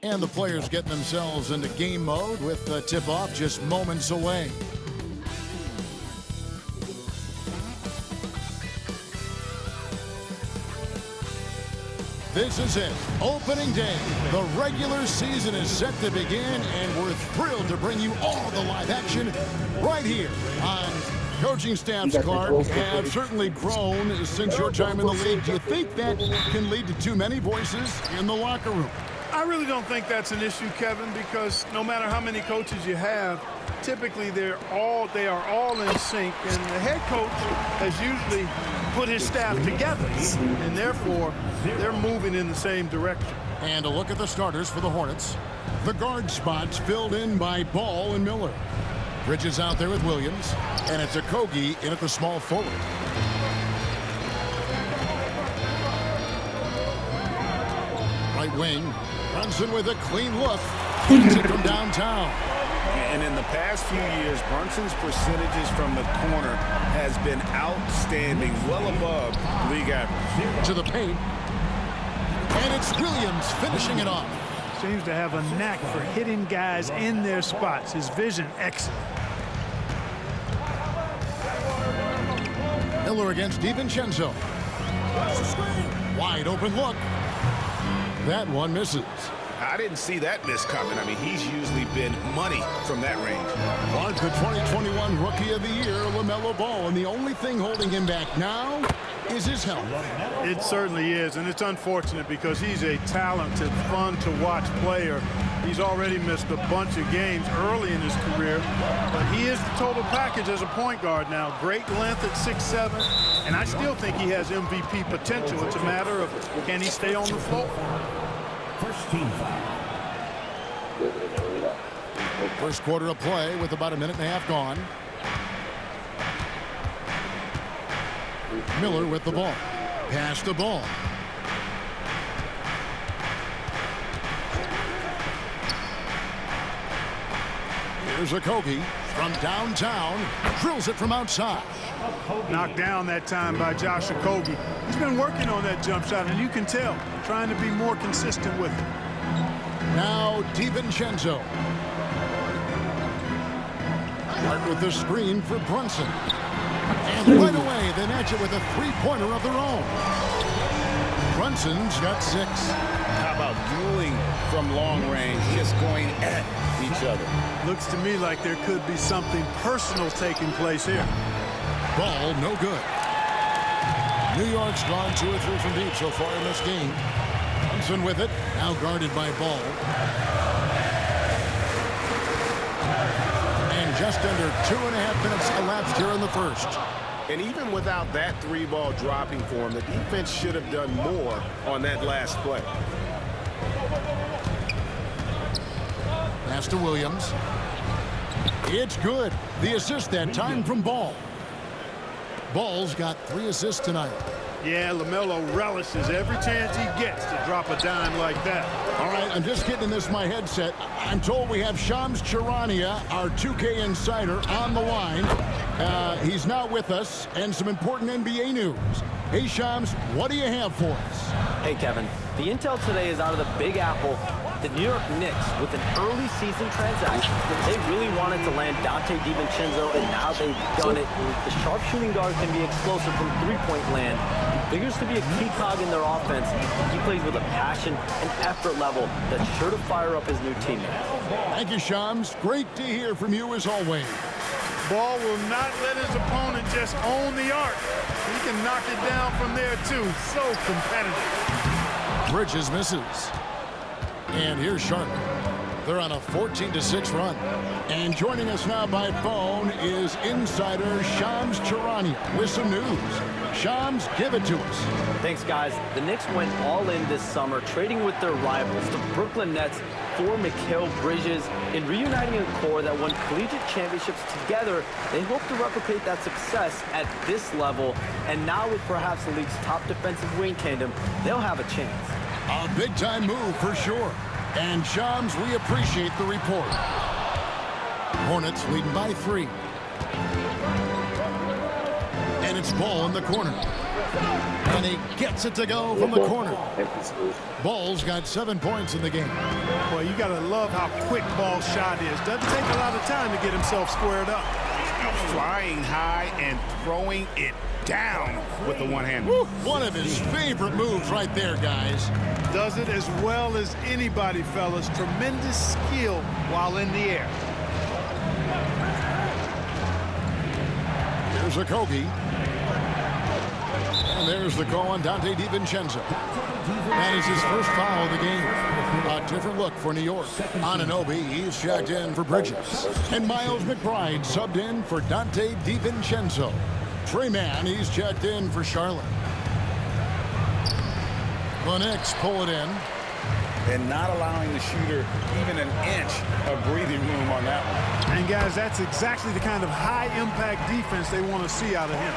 And the players getting themselves into game mode with the tip-off just moments away. This is it. Opening day. The regular season is set to begin, and we're thrilled to bring you all the live action right here on coaching staffs, Clark, have certainly grown since your time in the league. Do you think that can lead to too many voices in the locker room? I really don't think that's an issue, Kevin, because no matter how many coaches you have, typically they are all in sync, and the head coach has usually put his staff together, and therefore they're moving in the same direction. And a look at the starters for the Hornets. The guard spots filled in by Ball and Miller. Bridges out there with Williams, and it's Okogie in at the small forward. Right wing, Brunson with a clean look. Hits it from downtown. And in the past few years, Brunson's percentages from the corner has been outstanding, well above league average. To the paint. And it's Williams finishing it off. Seems to have a knack for hitting guys in their spots. His vision excellent. Miller against DiVincenzo. Wide open look. That one misses. I didn't see that miss coming. I mean, he's usually been money from that range. Clark, the 2021 Rookie of the Year, LaMelo Ball, and the only thing holding him back now is his health. It certainly is, and it's unfortunate because he's a talented, fun-to-watch player. He's already missed a bunch of games early in his career, but he is the total package as a point guard now. Great length at 6'7", and I still think he has MVP potential. It's a matter of can he stay on the floor. First team foul. First quarter of play with about a minute and a half gone. Miller with the ball. Pass the ball. Here's Okogie from downtown. Drills it from outside. Knocked down that time by Josh Okogie. He's been working on that jump shot, and you can tell, trying to be more consistent with it. Now DiVincenzo. Mark with the screen for Brunson. And right away, they match it with a three-pointer of their own. Brunson's got 6. How about dueling from long range, just going at each other? Looks to me like there could be something personal taking place here. Ball, no good. New York's gone 2 or 3 from deep so far in this game. Brunson with it, now guarded by Ball. And just under 2.5 minutes elapsed here in the first. And even without that 3-ball dropping for him, the defense should have done more on that last play. Pass to Williams. It's good. The assist that time from Ball. Ball's got 3 assists tonight. Yeah, LaMelo relishes every chance he gets to drop a dime like that. All right, I'm just getting this my headset. I'm told we have Shams Charania, our 2K insider, on the line. He's not with us, and some important NBA news. Hey, Shams, what do you have for us? Hey, Kevin. The intel today is out of the Big Apple. The New York Knicks, with an early season transaction, they really wanted to land Dante DiVincenzo, and now they've done it. The sharpshooting guard can be explosive from three-point land. He figures to be a key cog in their offense. He plays with a passion and effort level that's sure to fire up his new teammates. Thank you, Shams. Great to hear from you as always. Ball will not let his opponent just own the arc. He can knock it down from there, too. So competitive. Bridges misses. And here's Charlotte. They're on a 14-6 run. And joining us now by phone is insider Shams Charania with some news. Shams, give it to us. Thanks, guys. The Knicks went all in this summer, trading with their rivals, the Brooklyn Nets, for Mikal Bridges. In reuniting a core that won collegiate championships together, they hope to replicate that success at this level. And now with perhaps the league's top defensive wing tandem, they'll have a chance. A big-time move for sure. And Shams, we appreciate the report. Hornets leading by 3. And it's Ball in the corner. And he gets it to go from the corner. Ball's got 7 points in the game. Well, you got to love how quick Ball's shot is. Doesn't take a lot of time to get himself squared up. Flying high and throwing it down with the one-hand. One of his favorite moves right there, guys. Does it as well as anybody, fellas. Tremendous skill while in the air. Here's a Kogi. And there's the call on Dante DiVincenzo. That is his first foul of the game. A different look for New York. Anunoby, he's checked in for Bridges. And Miles McBride subbed in for Dante DiVincenzo. Trey Mann, he's checked in for Charlotte. The Knicks pull it in. And not allowing the shooter even an inch of breathing room on that one. And, guys, that's exactly the kind of high-impact defense they want to see out of him.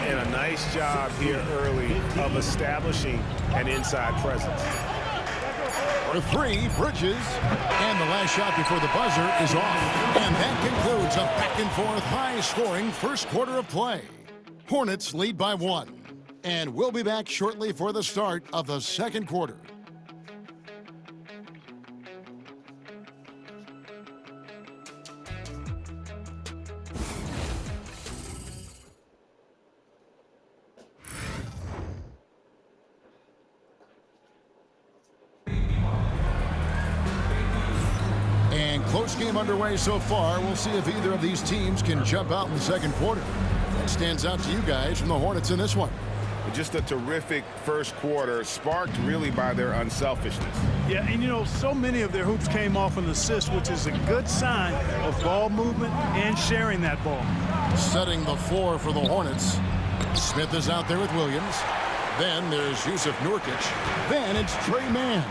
And a nice job here early of establishing an inside presence. For 3, Bridges. And the last shot before the buzzer is off. And that concludes a back-and-forth, high-scoring first quarter of play. Hornets lead by 1. And we'll be back shortly for the start of the second quarter. Close game underway so far. We'll see if either of these teams can jump out in the second quarter. What stands out to you guys from the Hornets in this one? Just a terrific first quarter, sparked really by their unselfishness. Yeah, and you know, so many of their hoops came off an assist, which is a good sign of ball movement and sharing that ball. Setting the floor for the Hornets. Smith is out there with Williams. Then there's Yusuf Nurkic. Then it's Trey Mann.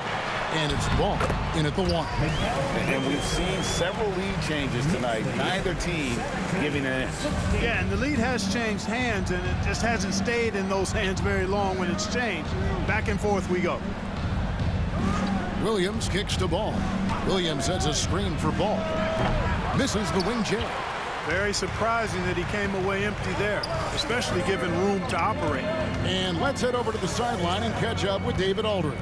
And it's Ball in at the 1. And we've seen several lead changes tonight. Neither team giving an inch. Yeah, and the lead has changed hands, and it just hasn't stayed in those hands very long when it's changed. Back and forth we go. Williams kicks to Ball. Williams sets a screen for Ball. Misses the wing jab. Very surprising that he came away empty there, especially given room to operate. And let's head over to the sideline and catch up with David Aldridge.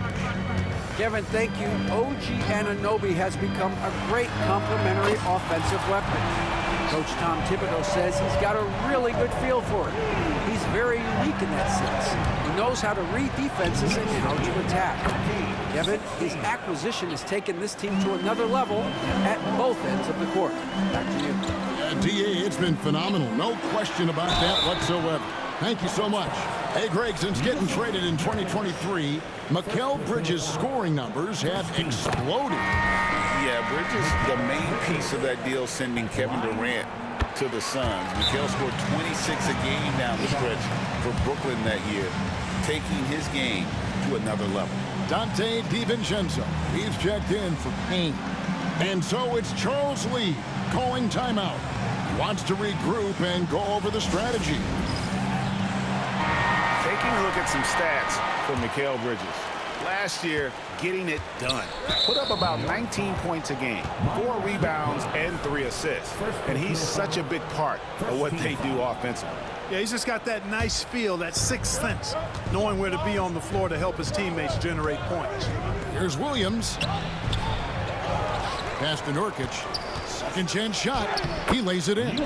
Kevin, thank you. OG Anunoby has become a great complementary offensive weapon. Coach Tom Thibodeau says he's got a really good feel for it. He's very unique in that sense. He knows how to read defenses and how to attack. Kevin, his acquisition has taken this team to another level at both ends of the court. Back to you. DA, it's been phenomenal. No question about that whatsoever. Thank you so much. Hey, Greg, since getting traded in 2023, Mikal Bridges' scoring numbers have exploded. Yeah, Bridges, the main piece of that deal, sending Kevin Durant to the Suns. Mikal scored 26 a game down the stretch for Brooklyn that year, taking his game to another level. Dante DiVincenzo, he's checked in for Payne. And so it's Charles Lee calling timeout. He wants to regroup and go over the strategy. Taking a look at some stats for Mikal Bridges. Last year, getting it done. Put up about 19 points a game, 4 rebounds, and 3 assists. And he's such a big part of what they do offensively. Yeah, he's just got that nice feel, that sixth sense, knowing where to be on the floor to help his teammates generate points. Here's Williams. Pass to Nurkic. Second chance shot. He lays it in.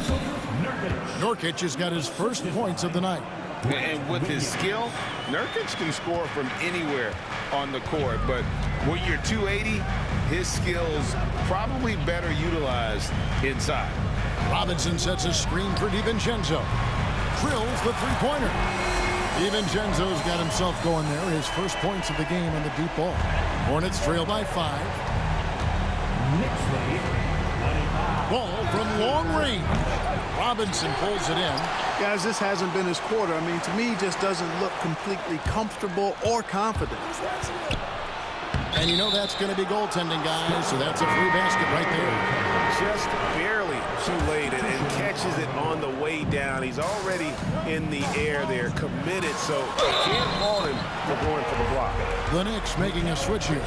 Nurkic has got his first points of the night. And with his skill, Nurkic can score from anywhere on the court. But when you're 280, his skills probably better utilized inside. Robinson sets a screen for DiVincenzo. Drills the three-pointer. DiVincenzo's got himself going there. His first points of the game on the deep ball. Hornets trail by 5. Ball from long range. Robinson pulls it in. Guys, this hasn't been his quarter. I mean, to me, he just doesn't look completely comfortable or confident. And you know that's going to be goaltending, guys, so that's a free basket right there. just barely too late and catches it on the way down. He's already in the air there, committed, so can't fault him for going for the block. The Knicks making a switch here.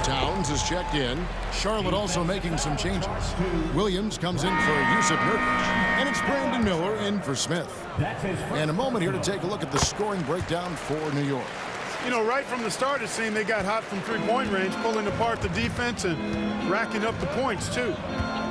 Towns is checked in. Charlotte also making some changes. Williams comes in for Yusuf Nurkic, and it's Brandon Miller in for Smith. And a moment here to take a look at the scoring breakdown for New York. You know, right from the start, it seemed they got hot from three-point range, pulling apart the defense and racking up the points, too.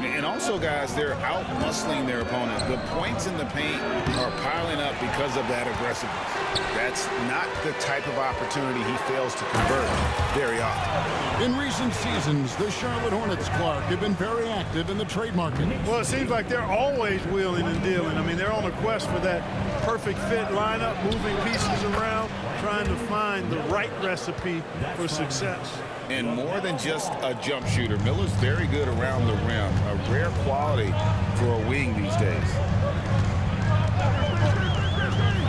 And also, guys, they're out-muscling their opponent. The points in the paint are piling up because of that aggressiveness. That's not the type of opportunity he fails to convert very often. In recent seasons, the Charlotte Hornets, Clark, have been very active in the trade market. Well, it seems like they're always wheeling and dealing. I mean, they're on a quest for that perfect fit lineup, moving pieces around, trying to find the right recipe for success. And more than just a jump shooter, Miller's very good around the rim, a rare quality for a wing these days.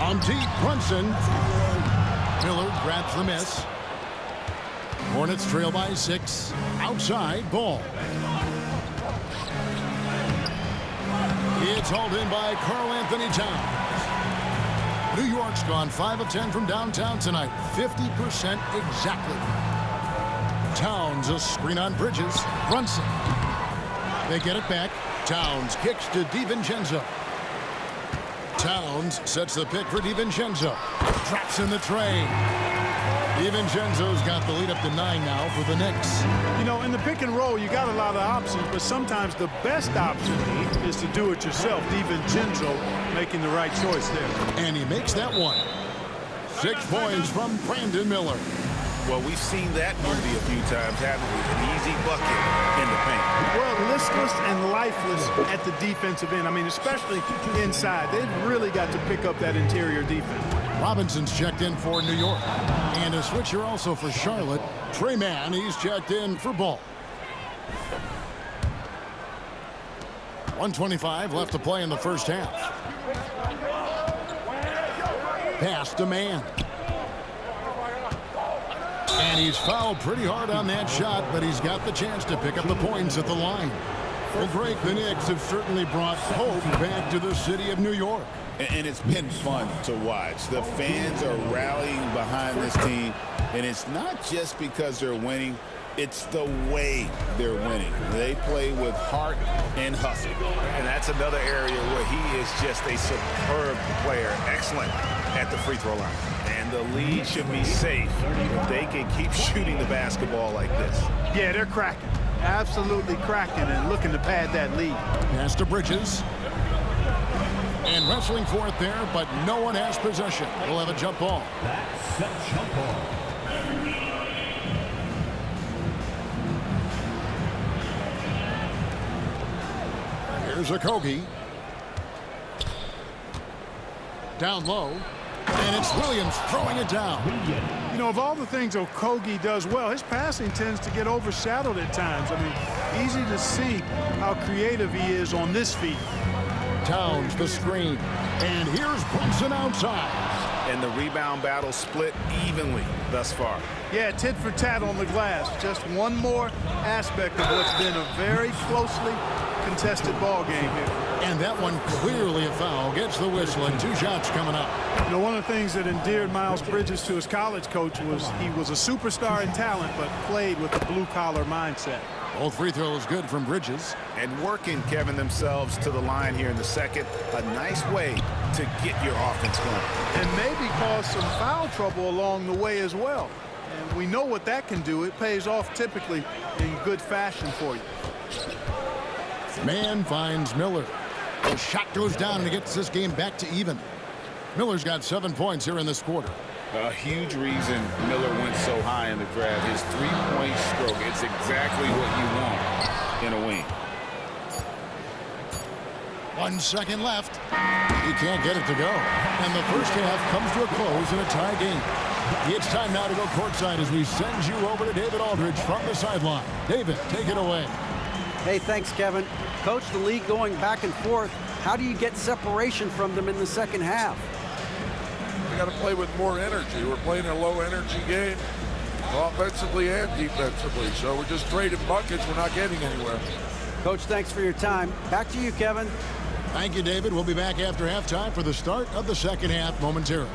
On deep, Brunson. Miller grabs the miss. Hornets trail by 6. Outside, Ball. It's hauled in by Karl Anthony Towns. New York's gone 5 of 10 from downtown tonight. 50% exactly. Towns, a screen on Bridges. Brunson. They get it back. Towns kicks to DiVincenzo. Towns sets the pick for DiVincenzo. Drops in the tray. DiVincenzo's got the lead up to 9 now for the Knicks. You know, in the pick and roll, you got a lot of options, but sometimes the best option is to do it yourself. DiVincenzo making the right choice there. And he makes that one. 6 points from Brandon Miller. Well, we've seen that movie a few times, haven't we? An easy bucket in the paint. Well, listless and lifeless at the defensive end. I mean, especially inside. They've really got to pick up that interior defense. Robinson's checked in for New York. And a switcher also for Charlotte. Trey Mann, he's checked in for Ball. 1:25 left to play in the first half. Pass to Mann. And he's fouled pretty hard on that shot, but he's got the chance to pick up the points at the line. Well, Greg, the Knicks have certainly brought hope back to the city of New York. And it's been fun to watch. The fans are rallying behind this team, and it's not just because they're winning. It's the way they're winning. They play with heart and hustle. And that's another area where he is just a superb player. Excellent at the free throw line. And the lead should be safe if they can keep shooting the basketball like this. Yeah, they're cracking. Absolutely cracking and looking to pad that lead. Pass to Bridges. And wrestling for it there, but no one has possession. We'll have a jump ball. That's a jump ball. Here's Okogie. Down low. And it's Williams throwing it down. You know, of all the things Okogie does well, his passing tends to get overshadowed at times. I mean, easy to see how creative he is on this feed. Towns the screen. And here's Brunson outside. And the rebound battle split evenly thus far. Yeah, tit for tat on the glass. Just one more aspect of what's been a very closely contested ball game here. And that one clearly a foul. Gets the whistle and 2 shots coming up. You know, one of the things that endeared Miles Bridges to his college coach was he was a superstar in talent, but played with a blue-collar mindset. Both free throws good from Bridges. And working, Kevin, themselves to the line here in the second. A nice way to get your offense going. And maybe cause some foul trouble along the way as well. And we know what that can do. It pays off typically in good fashion for you. Man finds Miller. The shot goes down and it gets this game back to even. Miller's got 7 points here in this quarter. A huge reason Miller went so high in the draft. His three-point stroke. It's exactly what you want in a wing. 1 second left. He can't get it to go. And the first half comes to a close in a tie game. It's time now to go courtside as we send you over to David Aldridge from the sideline. David, take it away. Hey, thanks, Kevin. Coach, the league going back and forth. How do you get separation from them in the second half? We got to play with more energy. We're playing a low-energy game, offensively and defensively. So we're just trading buckets. We're not getting anywhere. Coach, thanks for your time. Back to you, Kevin. Thank you, David. We'll be back after halftime for the start of the second half momentarily.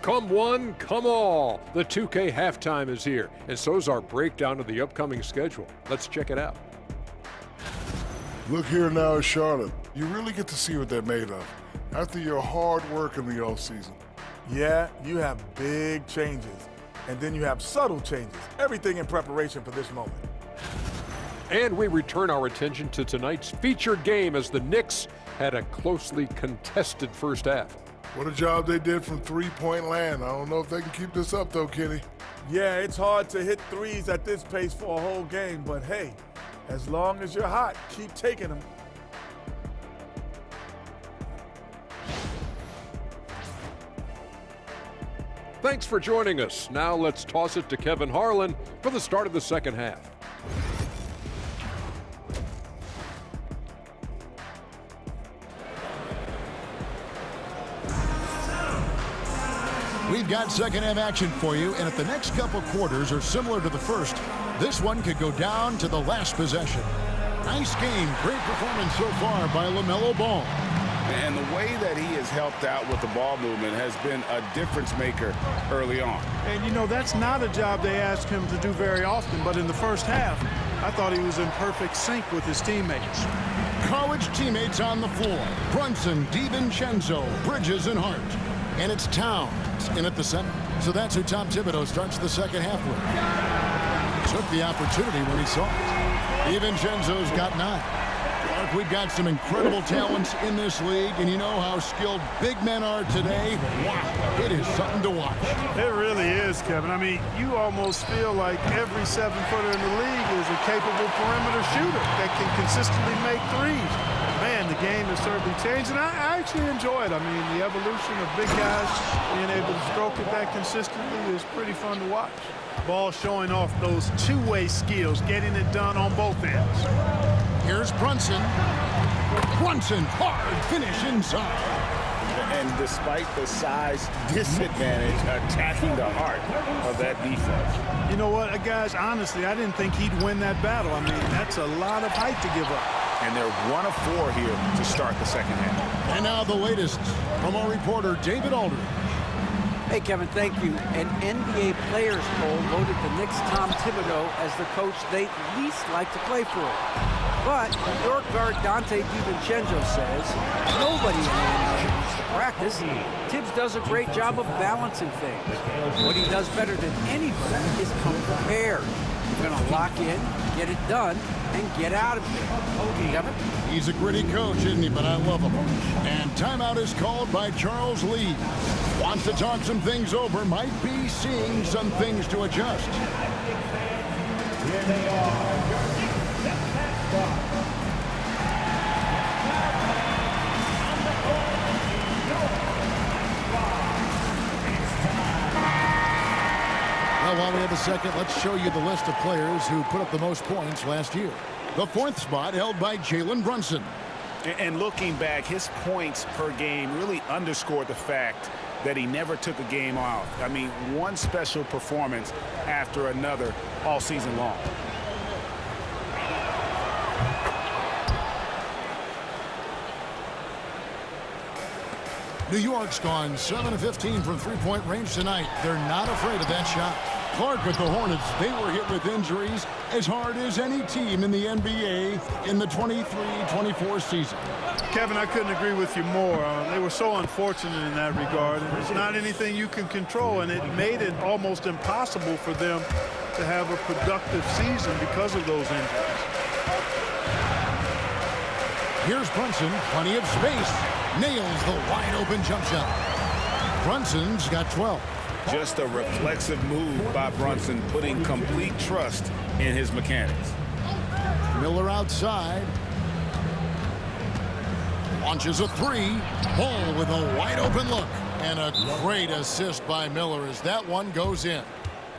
Come one, come all. The 2K halftime is here, and so's our breakdown of the upcoming schedule. Let's check it out. Look here now at Charlotte. You really get to see what they're made of after your hard work in the offseason. Yeah, you have big changes, and then you have subtle changes. Everything in preparation for this moment. And we return our attention to tonight's featured game as the Knicks had a closely contested first half. What a job they did from three-point land. I don't know if they can keep this up, though, Kenny. Yeah, it's hard to hit threes at this pace for a whole game, but hey, as long as you're hot, keep taking them. Thanks for joining us. Now let's toss it to Kevin Harlan for the start of the second half. We've got second half action for you, and if the next couple quarters are similar to the first, this one could go down to the last possession. Nice game. Great performance so far by LaMelo Ball. And the way that he has helped out with the ball movement has been a difference maker early on. And, you know, that's not a job they ask him to do very often, but in the first half, I thought he was in perfect sync with his teammates. College teammates on the floor. Brunson, DiVincenzo, Bridges, and Hart. And it's Towns in at the center. So that's who Tom Thibodeau starts the second half with. Took the opportunity when he saw it. DiVincenzo's got 9. Clark, we've got some incredible talents in this league, and you know how skilled big men are today. Wow, it is something to watch. It really is, Kevin. I mean, you almost feel like every 7-footer in the league is a capable perimeter shooter that can consistently make threes. Man, the game has certainly changed, and I actually enjoy it. I mean, the evolution of big guys being able to stroke it that consistently is pretty fun to watch. Ball showing off those two-way skills, getting it done on both ends. Here's Brunson. Brunson, hard finish inside. And despite the size disadvantage, attacking the heart of that defense. You know what, guys, honestly, I didn't think he'd win that battle. I mean, that's a lot of height to give up. And they're 1 of 4 here to start the second half. And now the latest from our reporter, David Aldridge. Hey, Kevin, thank you. An NBA players poll voted the Knicks' Tom Thibodeau as the coach they least like to play for. But York guard Dante DiVincenzo says nobody in the NBA needs to practice. Tibbs does a great job of balancing things. What he does better than anybody is come prepared. He's going to lock in, get it done, and get out of there. Kevin? He's a gritty coach, isn't he? But I love him. And timeout is called by Charles Lee. Wants to talk some things over, might be seeing some things to adjust. Here they are. Well, while we have a second, let's show you the list of players who put up the most points last year. The 4th spot held by Jalen Brunson. And looking back, his points per game really underscored the fact that he never took a game off. I mean, one special performance after another all season long. New York's gone 7 of 15 from three-point range tonight. They're not afraid of that shot. Clark with the Hornets, they were hit with injuries as hard as any team in the NBA in the 23-24 season. Kevin, I couldn't agree with you more. They were so unfortunate in that regard. And it's not anything you can control, and it made it almost impossible for them to have a productive season because of those injuries. Here's Brunson, plenty of space. Nails the wide-open jump shot. Brunson's got 12. Just a reflexive move by Brunson, putting complete trust in his mechanics. Miller outside. Launches a 3. Ball with a wide-open look. And a great assist by Miller as that one goes in.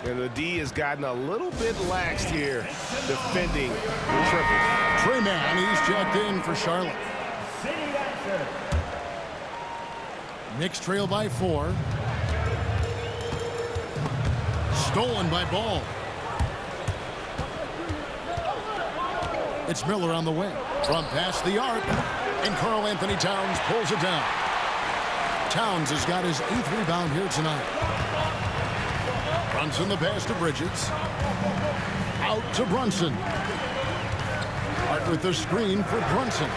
And the D has gotten a little bit laxed here, defending the triple. Trey Mann, he's checked in for Charlotte. Knicks trail by 4. Stolen by Ball. It's Miller on the wing. From past the arc. And Karl Anthony Towns pulls it down. Towns has got his 8th rebound here tonight. Brunson the pass to Bridges. Out to Brunson. Hart with the screen for Brunson.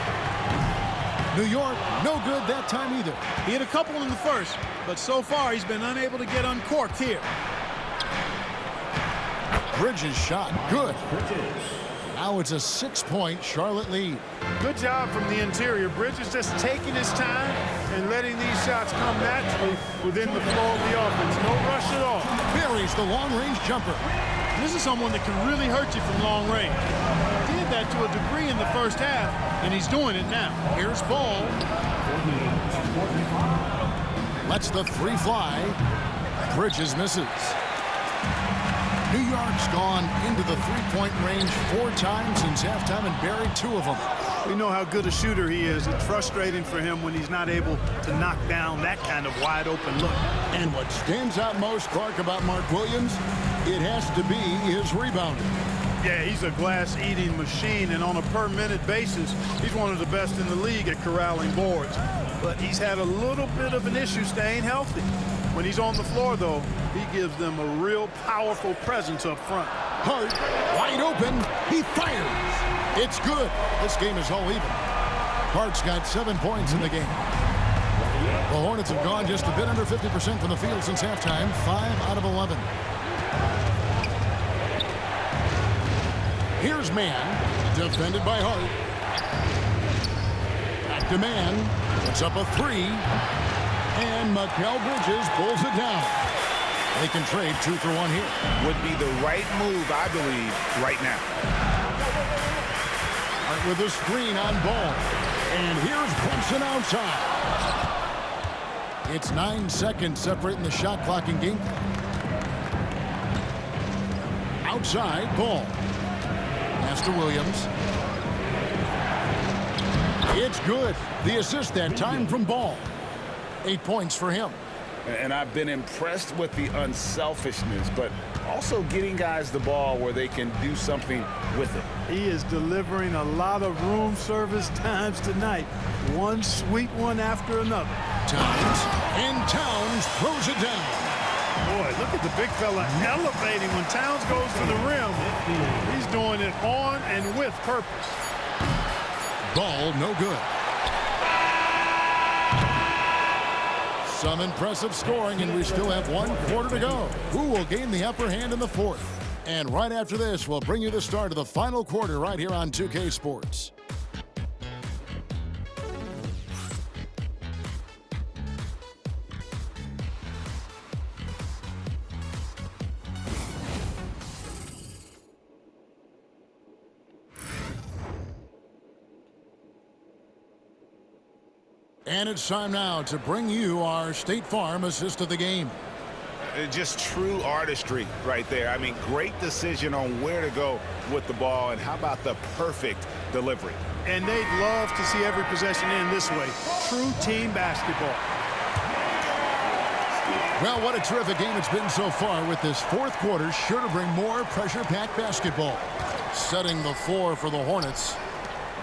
New York, no good that time either. He had a couple in the first, but so far he's been unable to get uncorked here. Bridges shot, good. Now it's a 6-point Charlotte lead. Good job from the interior. Bridges just taking his time and letting these shots come naturally within the flow of the offense. No rush at all. Buries the long-range jumper. This is someone that can really hurt you from long range. He did that to a degree in the first half, and he's doing it now. Here's Ball. Lets the 3 fly. Bridges misses. New York's gone into the 3-point range 4 times since halftime and buried 2 of them. We know how good a shooter he is. It's frustrating for him when he's not able to knock down that kind of wide open look. And what stands out most, Clark, about Mark Williams, it has to be his rebounding. Yeah, he's a glass-eating machine, and on a per-minute basis, he's one of the best in the league at corralling boards. But he's had a little bit of an issue staying healthy. When he's on the floor, though, he gives them a real powerful presence up front. Hart, wide open, he fires. It's good. This game is all even. Hart's got 7 points in the game. The Hornets have gone just a bit under 50% from the field since halftime, 5 out of 11. Here's Mann, defended by Hart. Back to Mann, puts up a 3. And Mikal Bridges pulls it down. They can trade 2 for 1 here. Would be the right move, I believe, right now. Hart with a screen on Ball. And here's Brunson outside. It's 9 seconds separating the shot clock and game. Outside, Ball. Pass to Williams. It's good. The assist that time from Ball. 8 points for him. And I've been impressed with the unselfishness, but also getting guys the ball where they can do something with it. He is delivering a lot of room service times tonight. One sweet one after another. Towns, and Towns throws it down. Boy, look at the big fella elevating when Towns goes to the rim. He's doing it on and with purpose. Ball no good. Some impressive scoring, and we still have 1 quarter to go. Who will gain the upper hand in the 4th? And right after this, we'll bring you the start of the final quarter right here on 2K Sports. And it's time now to bring you our State Farm assist of the game. Just true artistry right there. I mean, great decision on where to go with the ball, and how about the perfect delivery. And they'd love to see every possession end this way. True team basketball. Well, what a terrific game it's been so far, with this 4th quarter sure to bring more pressure-packed basketball. Setting the floor for the Hornets,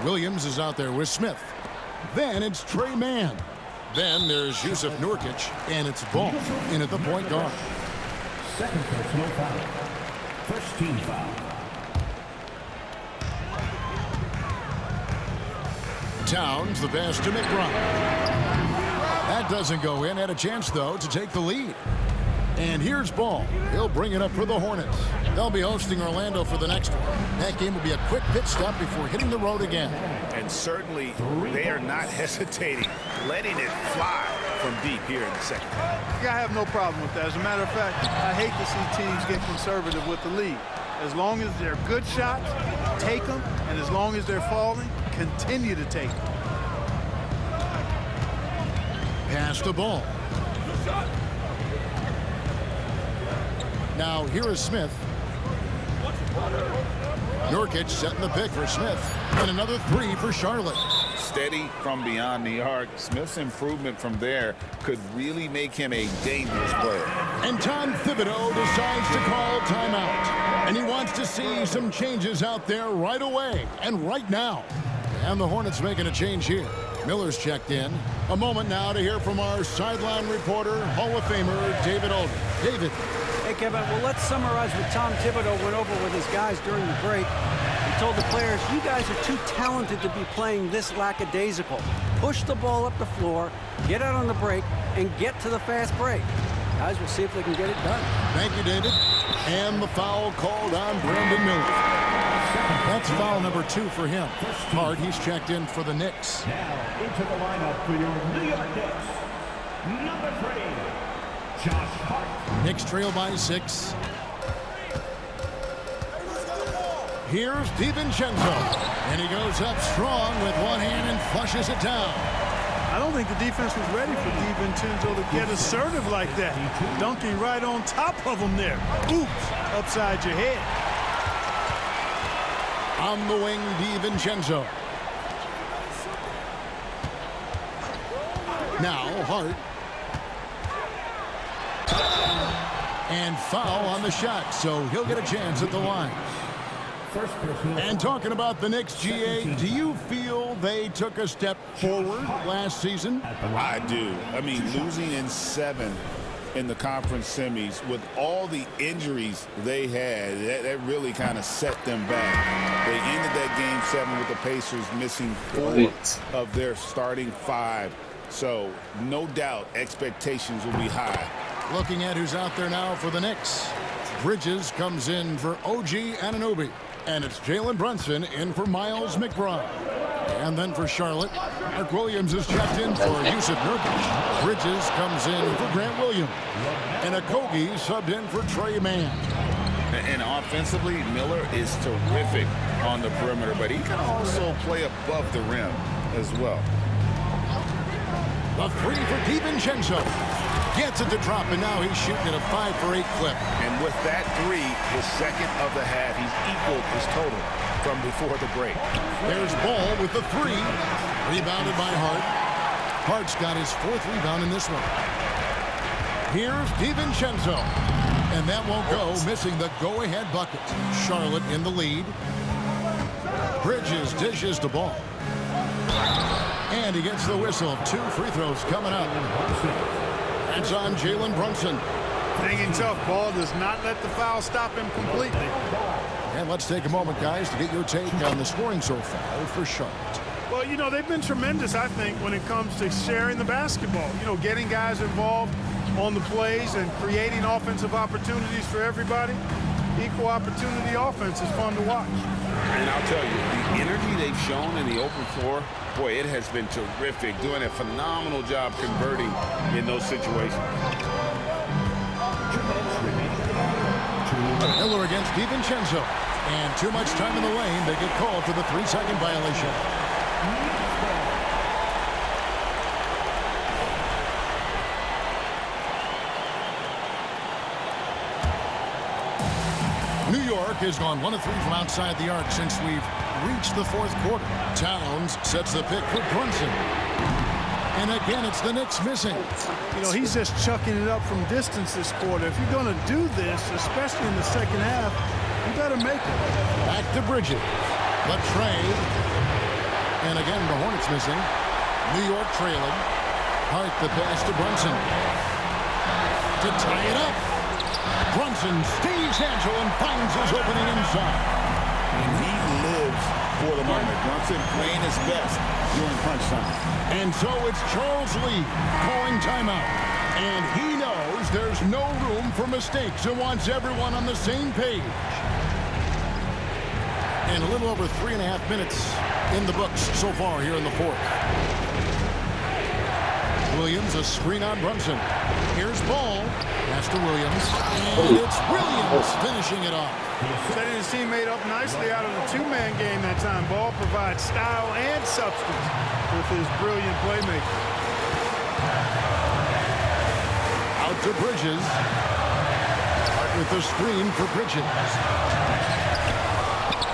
Williams is out there with Smith. Then it's Trey Mann. Then there's Yusuf Nurkic, and it's Ball in at the point guard. Second personal foul. First team foul. Towns, the pass to McBride. That doesn't go in. Had a chance, though, to take the lead. And here's Ball. He'll bring it up for the Hornets. They'll be hosting Orlando for the next one. That game will be a quick pit stop before hitting the road again. And certainly, they are not hesitating, letting it fly from deep here in the second half. I have no problem with that. As a matter of fact, I hate to see teams get conservative with the lead. As long as they're good shots, take them. And as long as they're falling, continue to take them. Pass the ball. Now here is Smith. Nurkic setting the pick for Smith. And another 3 for Charlotte. steady from beyond the arc. Smith's improvement from there could really make him a dangerous player. And Tom Thibodeau decides to call timeout. And he wants to see some changes out there right away and right now. And the Hornets making a change here. Miller's checked in. A moment now to hear from our sideline reporter, Hall of Famer David Aldridge. David. Hey, Kevin, well, let's summarize what Tom Thibodeau went over with his guys during the break. He told the players, you guys are too talented to be playing this lackadaisical. Push the ball up the floor, get out on the break, and get to the fast break. Guys, we'll see if they can get it done. Thank you, David. And the foul called on Brandon Miller. That's foul number 2 for him. Hart, he's checked in for the Knicks. Now into the lineup for your New York Knicks, number 3, Josh Hart. Knicks trail by 6. Here's DiVincenzo. And he goes up strong with one hand and flushes it down. I don't think the defense was ready for DiVincenzo to get assertive like that. Dunking right on top of him there. Oops, upside your head. On the wing, DiVincenzo. Now, Hart. And foul on the shot, so he'll get a chance at the line. And talking about the Knicks, GA, do you feel they took a step forward last season? I do. I mean, losing in 7 in the conference semis with all the injuries they had, that really kind of set them back. They ended that game 7 with the Pacers missing 4 of their starting 5. So no doubt expectations will be high. Looking at who's out there now for the Knicks. Bridges comes in for OG Anunoby. And it's Jalen Brunson in for Miles McBride. And then for Charlotte, Mark Williams is checked in for Yusuf Nurkic. Bridges comes in for Grant Williams. And Okogie subbed in for Trey Mann. And offensively, Miller is terrific on the perimeter, but he can also play above the rim as well. The 3 for DiVincenzo. Gets it to drop, and now he's shooting at a 5 for 8 clip. And with that 3, his second of the half, he's equaled his total from before the break. There's Ball with the 3. Rebounded by Hart. Hart's got his 4th rebound in this one. Here's DiVincenzo. And that won't go, missing the go-ahead bucket. Charlotte in the lead. Bridges dishes the ball. And he gets the whistle. 2 free throws coming up. That's on Jalen Brunson. Hanging tough. Ball does not let the foul stop him completely. And let's take a moment, guys, to get your take on the scoring so far for Charlotte. Well, you know, they've been tremendous, I think, when it comes to sharing the basketball. You know, getting guys involved on the plays and creating offensive opportunities for everybody. Equal opportunity offense is fun to watch. And I'll tell you, the energy they've shown in the open floor, boy, it has been terrific. Doing a phenomenal job converting in those situations. Miller against DiVincenzo. And too much time in the lane. They get called for the 3-second violation. New York has gone 1 of 3 from outside the arc since we've reached the 4th quarter. Towns sets the pick for Brunson. And again, it's the Knicks missing. You know, he's just chucking it up from distance this quarter. If you're going to do this, especially in the second half, you better make it. Back to Bridges. The trade. And again, the Hornets missing. New York trailing. Hart the pass to Brunson. To tie it up. Brunson stays agile and finds his opening inside. And he lives for the moment. Brunson playing his best during crunch time. And so it's Charles Lee calling timeout. And he knows there's no room for mistakes and wants everyone on the same page. And a little over 3.5 minutes in the books so far here in the 4th. Williams, a screen on Brunson. Here's Ball. Pass to Williams. And it's Williams finishing it off. Setting his teammate up nicely out of the 2-man game that time. Ball provides style and substance with his brilliant playmaking. Out to Bridges. With the screen for Bridges.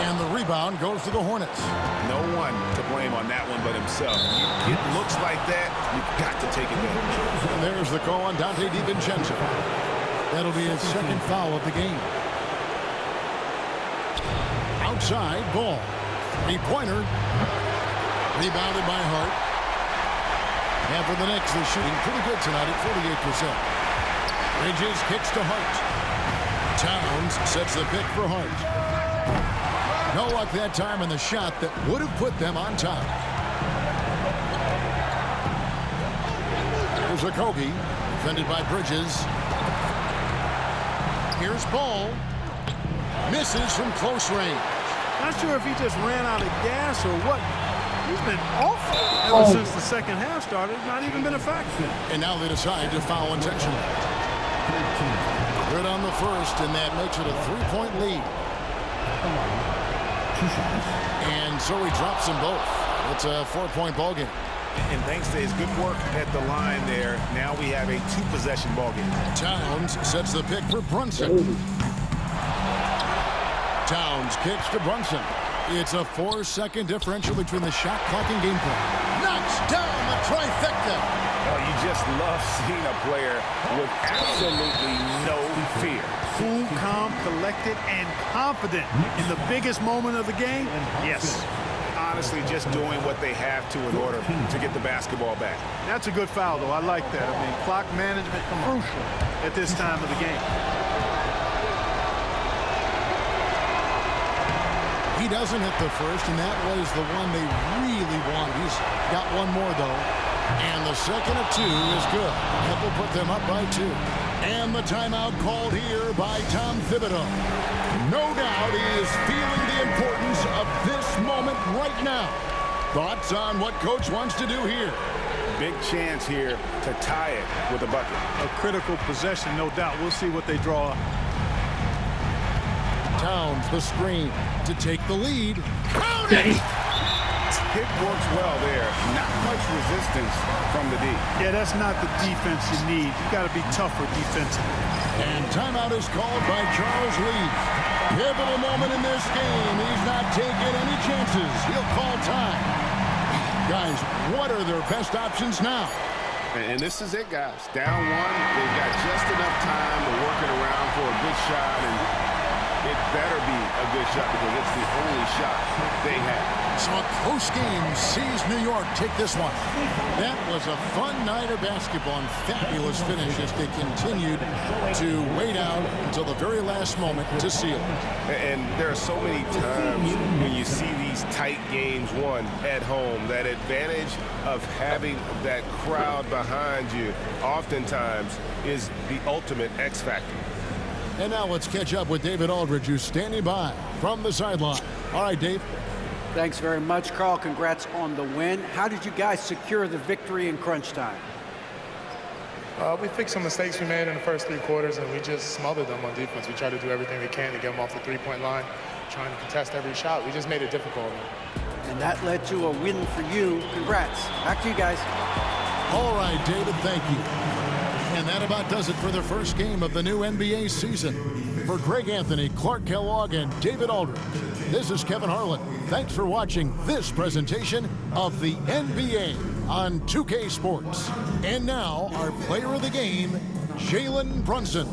And the rebound goes to the Hornets. No one to blame on that one but himself. You get looks like that, you've got to take advantage. And there's the call on Dante DiVincenzo. That'll be his second foul of the game. Outside ball. Three-pointer. Rebounded by Hart. And for the Knicks, they're shooting pretty good tonight at 48%. Bridges kicks to Hart. Towns sets the pick for Hart. No luck that time in the shot that would have put them on top. Here's Okogie, defended by Bridges. Here's Ball. Misses from close range. Not sure if he just ran out of gas or what. He's been awful ever since the second half started. Not even been a factor. And now they decide to foul intentionally. Good on the first, and that makes it a three-point lead. And so he drops them both. It's a four-point ball game. And thanks to his good work at the line there, now we have a two-possession ball game. Towns sets the pick for Brunson. Towns kicks to Brunson. It's a 4-second differential between the shot clock and game play. Knocks down the trifecta. Oh, you just love seeing a player with absolutely no fear. Cool, calm, collected, and confident in the biggest moment of the game. Yes. Honestly, just doing what they have to in order to get the basketball back. That's a good foul, though. I like that. I mean, clock management crucial at this time of the game. He doesn't hit the first, and that was the one they really wanted. He's got one more, though. And the second of two is good. That will put them up by 2. And the timeout called here by Tom Thibodeau. No doubt he is feeling the importance of this moment right now. Thoughts on what Coach wants to do here? Big chance here to tie it with a bucket. A critical possession, no doubt. We'll see what they draw up. Towns the screen to take the lead. Count it! Pick works well there. Not much resistance from the D. Yeah, that's not the defense you need. You got to be tougher defensively. And timeout is called by Charles Lee. Pivotal moment in this game. He's not taking any chances. He'll call time. Guys, what are their best options now? And this is it, guys. Down one, they've got just enough time to work it around for a good shot, and it better be a good shot because it's the only shot they have. So a close game sees New York take this one. That was a fun night of basketball and fabulous finish as they continued to wait out until the very last moment to seal. And there are so many times when you see these tight games won at home, that advantage of having that crowd behind you oftentimes is the ultimate X factor. And now let's catch up with David Aldridge, who's standing by from the sideline. All right, Dave. Thanks very much, Carl. Congrats on the win. How did you guys secure the victory in crunch time? We fixed some mistakes we made in the first 3 quarters, and we just smothered them on defense. We tried to do everything we can to get them off the three-point line, trying to contest every shot. We just made it difficult. And that led to a win for you. Congrats. Back to you guys. All right, David, thank you. And that about does it for the first game of the new NBA season. For Greg Anthony, Clark Kellogg, and David Aldridge, this is Kevin Harlan. Thanks for watching this presentation of the NBA on 2K Sports. And now, our player of the game, Jalen Brunson.